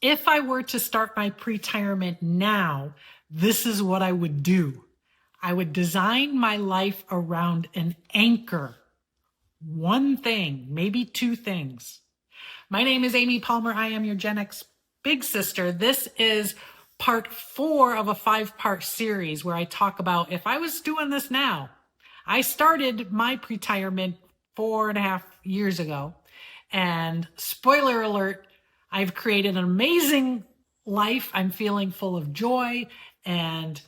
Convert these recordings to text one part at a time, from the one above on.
If I were to start my pre-retirement now, this is what I would do. I would design my life around an anchor. One thing, maybe two things. My name is Amy Palmer. I am your Gen X big sister. This is part 4 of a 5-part series where I talk about if I was doing this now. I started my pre-retirement 4.5 years ago. And spoiler alert, I've created an amazing life. I'm feeling full of joy and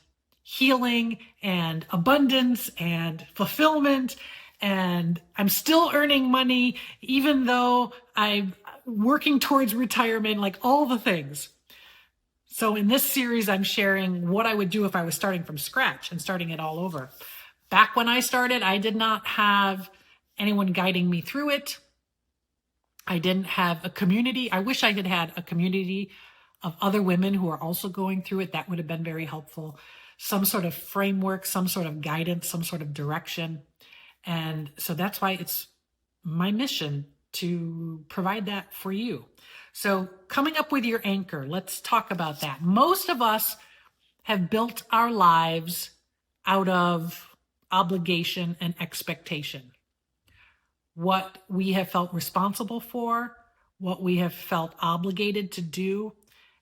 healing and abundance and fulfillment. And I'm still earning money, even though I'm working towards retirement, like all the things. So in this series, I'm sharing what I would do if I was starting from scratch and starting it all over. Back when I started, I did not have anyone guiding me through it. I didn't have a community. I wish I had had a community of other women who are also going through it. That would have been very helpful. Some sort of framework, some sort of guidance, some sort of direction. And so that's why it's my mission to provide that for you. So coming up with your anchor, let's talk about that. Most of us have built our lives out of obligation and expectation. What we have felt responsible for, what we have felt obligated to do.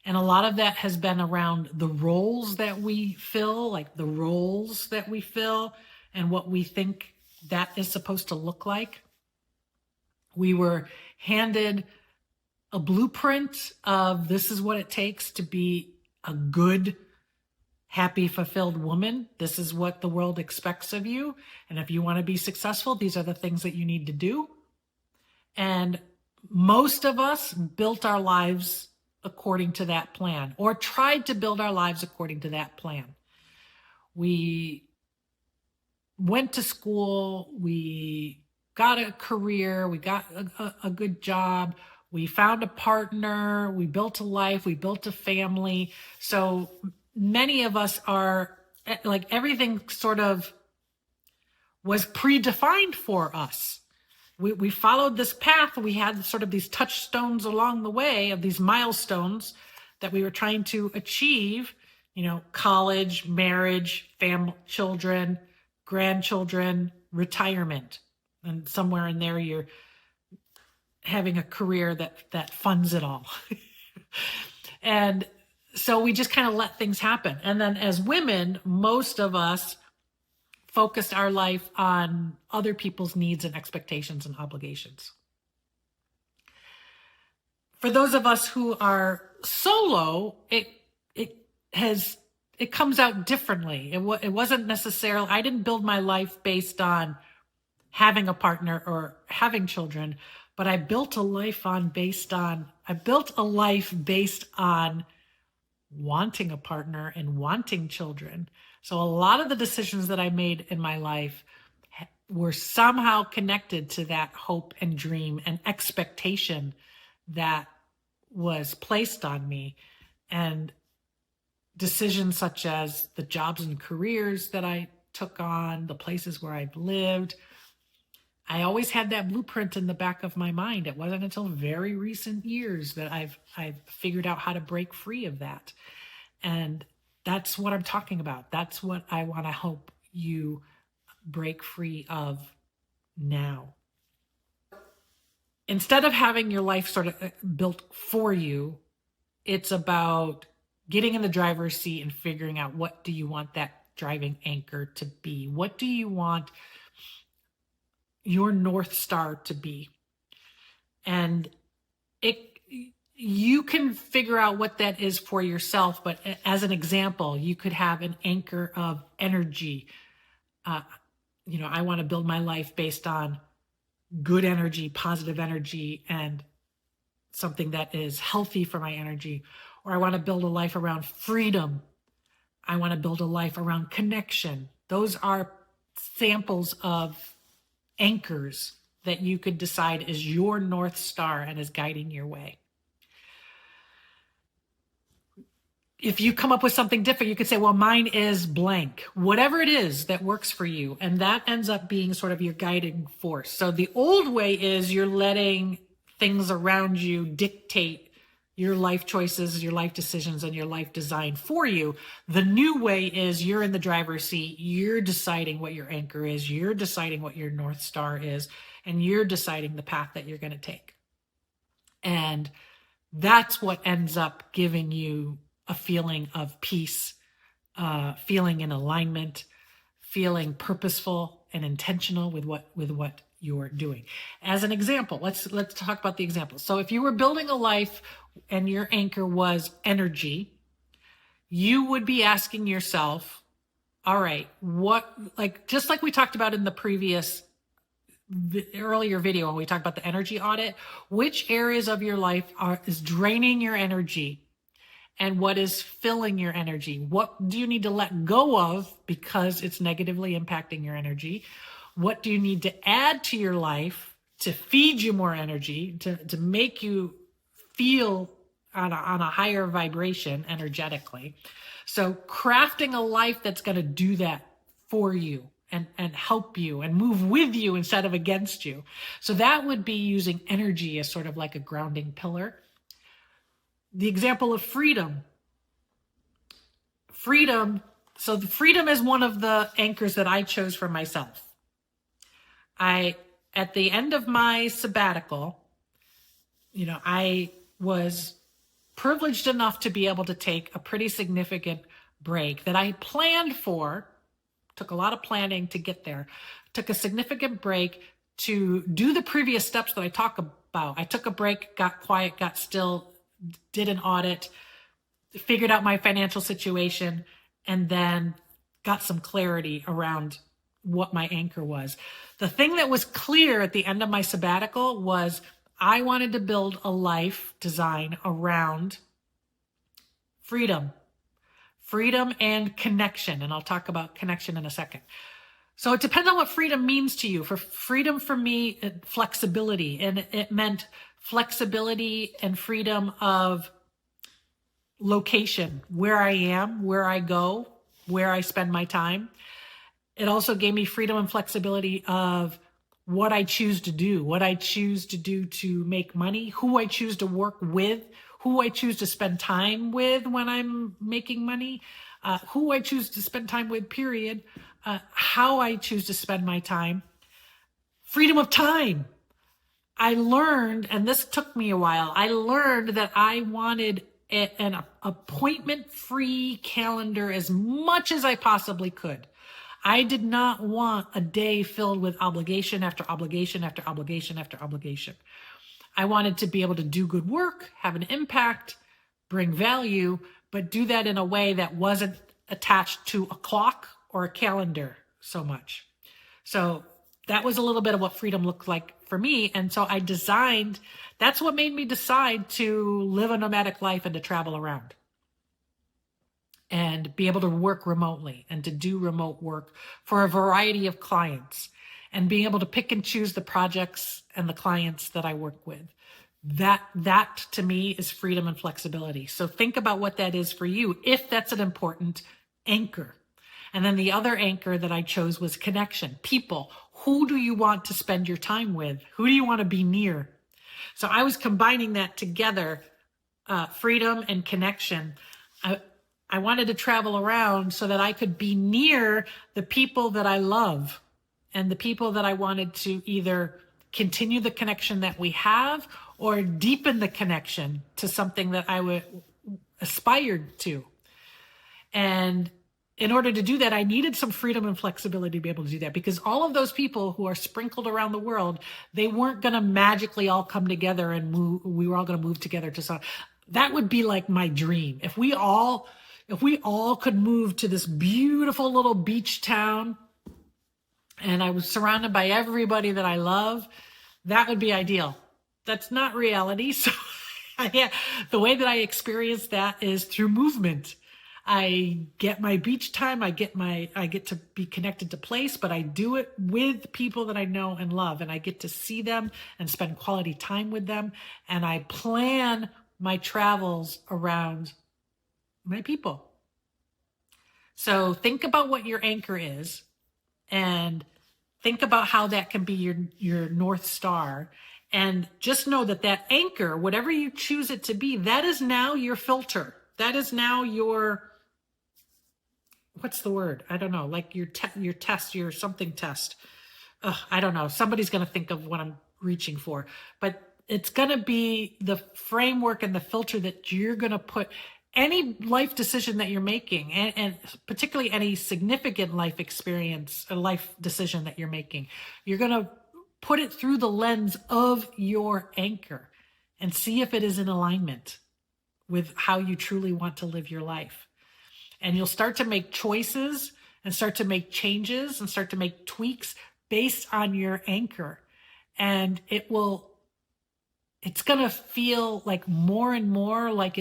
And a lot of that has been around the roles that we fill, and what we think that is supposed to look like. We were handed a blueprint of this is what it takes to be a good, happy, fulfilled woman. This is what the world expects of you. And if you want to be successful, these are the things that you need to do. And most of us built our lives according to that plan, or tried to build our lives according to that plan. We went to school, we got a career, we got a good job, we found a partner, we built a life, we built a family. So many of us are like, everything sort of was predefined for us. We followed this path. We had sort of these touchstones along the way of these milestones that we were trying to achieve, college, marriage, family, children, grandchildren, retirement. And somewhere in there, you're having a career that funds it all. And so we just kind of let things happen. And then as women, most of us focused our life on other people's needs and expectations and obligations. For those of us who are solo, it comes out differently. It wasn't necessarily, I didn't build my life based on having a partner or having children, but I built a life based on wanting a partner and wanting children. So a lot of the decisions that I made in my life were somehow connected to that hope and dream and expectation that was placed on me. And decisions such as the jobs and careers that I took on, the places where I've lived, I always had that blueprint in the back of my mind. It wasn't until very recent years that I've figured out how to break free of that. And that's what I'm talking about. That's what I want to help you break free of now. Instead of having your life sort of built for you, it's about getting in the driver's seat and figuring out, what do you want that driving anchor to be? What do you want your North Star to be? And you can figure out what that is for yourself, but as an example, you could have an anchor of energy. I want to build my life based on good energy, positive energy, and something that is healthy for my energy. Or I want to build a life around freedom. I want to build a life around connection. Those are samples of anchors that you could decide is your North Star and is guiding your way. If you come up with something different, you could say, well, mine is blank, whatever it is that works for you. And that ends up being sort of your guiding force. So the old way is you're letting things around you dictate your life choices, your life decisions, and your life design for you. The new way is you're in the driver's seat. You're deciding what your anchor is. You're deciding what your North Star is, and you're deciding the path that you're going to take. And that's what ends up giving you a feeling of peace, feeling in alignment, feeling purposeful and intentional with what you're doing. As an example, let's talk about the example. So if you were building a life and your anchor was energy, you would be asking yourself, all right, just like we talked about in the previous earlier video when we talked about the energy audit, which areas of your life is draining your energy and what is filling your energy? What do you need to let go of because it's negatively impacting your energy? What do you need to add to your life to feed you more energy, to make you feel on a higher vibration energetically? So crafting a life that's going to do that for you and help you and move with you instead of against you. So that would be using energy as sort of like a grounding pillar. The example of freedom. So the freedom is one of the anchors that I chose for myself. At the end of my sabbatical, I was privileged enough to be able to take a pretty significant break that I planned for. Took a lot of planning to get there. Took a significant break to do the previous steps that I talk about. I took a break, got quiet, got still, did an audit, figured out my financial situation, and then got some clarity around what my anchor was. The thing that was clear at the end of my sabbatical was I wanted to build a life design around freedom and connection. And I'll talk about connection in a second. So it depends on what freedom means to you. For freedom, for me, flexibility. And it meant flexibility and freedom of location, where I am, where I go, where I spend my time. It also gave me freedom and flexibility of what I choose to do to make money, who I choose to work with, who I choose to spend time with when I'm making money, who I choose to spend time with, period, how I choose to spend my time. Freedom of time. I learned, and this took me a while, I learned that I wanted an appointment-free calendar as much as I possibly could. I did not want a day filled with obligation after obligation after obligation after obligation. I wanted to be able to do good work, have an impact, bring value, but do that in a way that wasn't attached to a clock or a calendar so much. So that was a little bit of what freedom looked like for me. And so that's what made me decide to live a nomadic life and to travel around and be able to work remotely and to do remote work for a variety of clients and being able to pick and choose the projects and the clients that I work with. That to me is freedom and flexibility. So think about what that is for you, if that's an important anchor. And then the other anchor that I chose was connection. People. Who do you want to spend your time with? Who do you want to be near? So I was combining that together, freedom and connection. I wanted to travel around so that I could be near the people that I love and the people that I wanted to either continue the connection that we have or deepen the connection to something that I aspired to. And in order to do that, I needed some freedom and flexibility to be able to do that, because all of those people who are sprinkled around the world, they weren't going to magically all come together and we were all going to move together to some. That would be like my dream. If we all could move to this beautiful little beach town and I was surrounded by everybody that I love, that would be ideal. That's not reality. So the way that I experience that is through movement. I get my beach time. I get to be connected to place, but I do it with people that I know and love, and I get to see them and spend quality time with them. And I plan my travels around my people. So think about what your anchor is and think about how that can be your North Star, And just know that that anchor, whatever you choose it to be, that is now your filter. That is now your, what's the word? I don't know, like your test, your something test. I don't know. Somebody's going to think of what I'm reaching for, but it's going to be the framework and the filter that you're going to put any life decision that you're making, and particularly any significant life experience, a life decision that you're making. You're going to put it through the lens of your anchor and see if it is in alignment with how you truly want to live your life. And you'll start to make choices and start to make changes and start to make tweaks based on your anchor. And it's going to feel like more and more like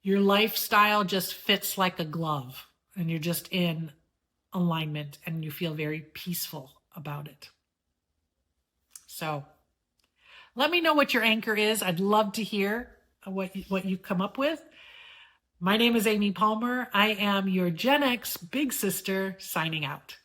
your lifestyle just fits like a glove, and you're just in alignment and you feel very peaceful about it. So let me know what your anchor is. I'd love to hear what you come up with. My name is Amy Palmer. I am your Gen X big sister signing out.